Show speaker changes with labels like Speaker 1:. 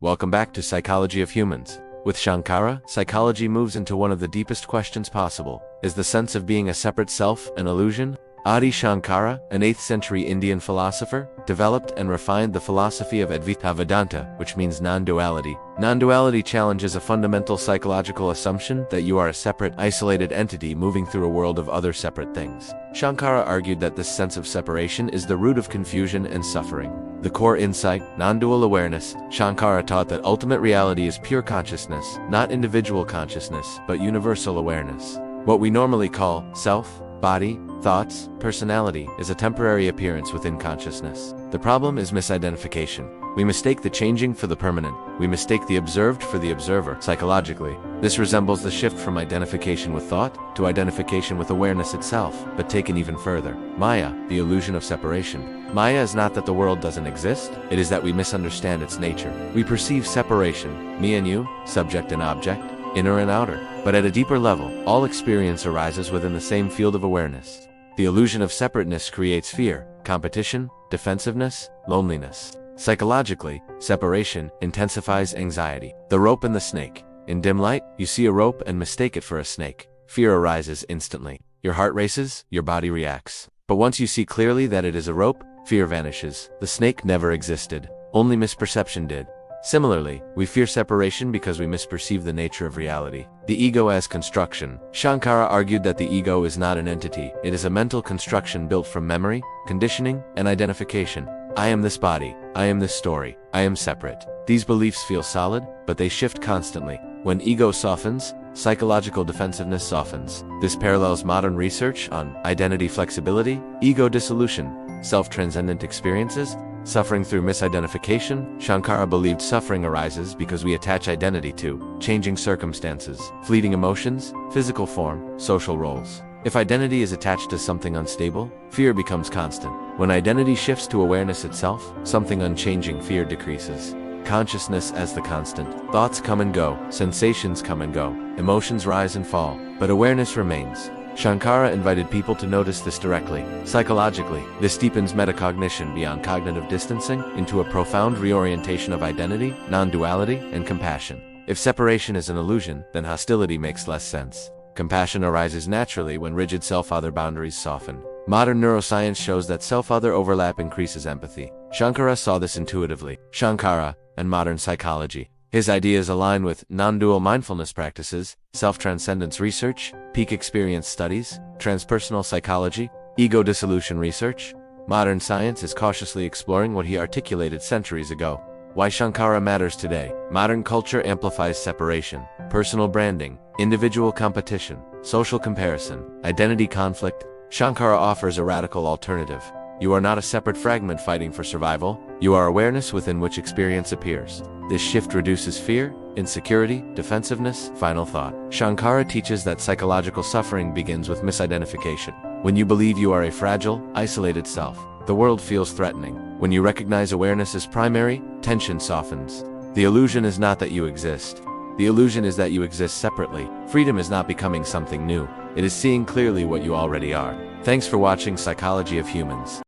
Speaker 1: Welcome back to Psychology of Humans. With Shankara, psychology moves into one of the deepest questions possible. Is the sense of being a separate self an illusion? Adi Shankara, an 8th century Indian philosopher, developed and refined the philosophy of Advaita Vedanta, which means non-duality. Non-duality challenges a fundamental psychological assumption that you are a separate, isolated entity moving through a world of other separate things. Shankara argued that this sense of separation is the root of confusion and suffering. The core insight, non-dual awareness, Shankara taught that ultimate reality is pure consciousness, not individual consciousness, but universal awareness. What we normally call self, body, thoughts, personality is a temporary appearance within consciousness. The problem is misidentification. We mistake the changing for the permanent. We mistake the observed for the observer, psychologically. This resembles the shift from identification with thought to identification with awareness itself, but taken even further. Maya, the illusion of separation. Maya is not that the world doesn't exist, it is that we misunderstand its nature. We perceive separation, me and you, subject and object, inner and outer. But at a deeper level, all experience arises within the same field of awareness. The illusion of separateness creates fear, competition, defensiveness, loneliness. Psychologically, separation intensifies anxiety. The rope and the snake. In dim light, you see a rope and mistake it for a snake. Fear arises instantly. Your heart races, your body reacts. But once you see clearly that it is a rope, fear vanishes. The snake never existed. Only misperception did. Similarly, we fear separation because we misperceive the nature of reality. The ego as construction. Shankara argued that the ego is not an entity, it is a mental construction built from memory, conditioning, and identification. I am this body, I am this story, I am separate. These beliefs feel solid, but they shift constantly. When ego softens, psychological defensiveness softens. This parallels modern research on identity flexibility, ego dissolution, self-transcendent experiences, suffering through misidentification. Shankara believed suffering arises because we attach identity to changing circumstances, fleeting emotions, physical form, social roles. If identity is attached to something unstable, fear becomes constant. When identity shifts to awareness itself, something unchanging, fear decreases. Consciousness as the constant. Thoughts come and go, sensations come and go, emotions rise and fall, but awareness remains. Shankara invited people to notice this directly. Psychologically, this deepens metacognition beyond cognitive distancing into a profound reorientation of identity, non-duality, and compassion. If separation is an illusion, then hostility makes less sense. Compassion arises naturally when rigid self-other boundaries soften. Modern neuroscience shows that self-other overlap increases empathy. Shankara saw this intuitively. Shankara and modern psychology. His ideas align with non-dual mindfulness practices, self-transcendence research, peak experience studies, transpersonal psychology, ego dissolution research. Modern science is cautiously exploring what he articulated centuries ago. Why Shankara matters today. Modern culture amplifies separation, personal branding, individual competition, social comparison, identity conflict. Shankara offers a radical alternative. You are not a separate fragment fighting for survival, you are awareness within which experience appears. This shift reduces fear, insecurity, defensiveness, final thought. Shankara teaches that psychological suffering begins with misidentification. When you believe you are a fragile, isolated self, the world feels threatening. When you recognize awareness as primary, tension softens. The illusion is not that you exist. The illusion is that you exist separately. Freedom is not becoming something new. It is seeing clearly what you already are. Thanks for watching Psychology of Humans.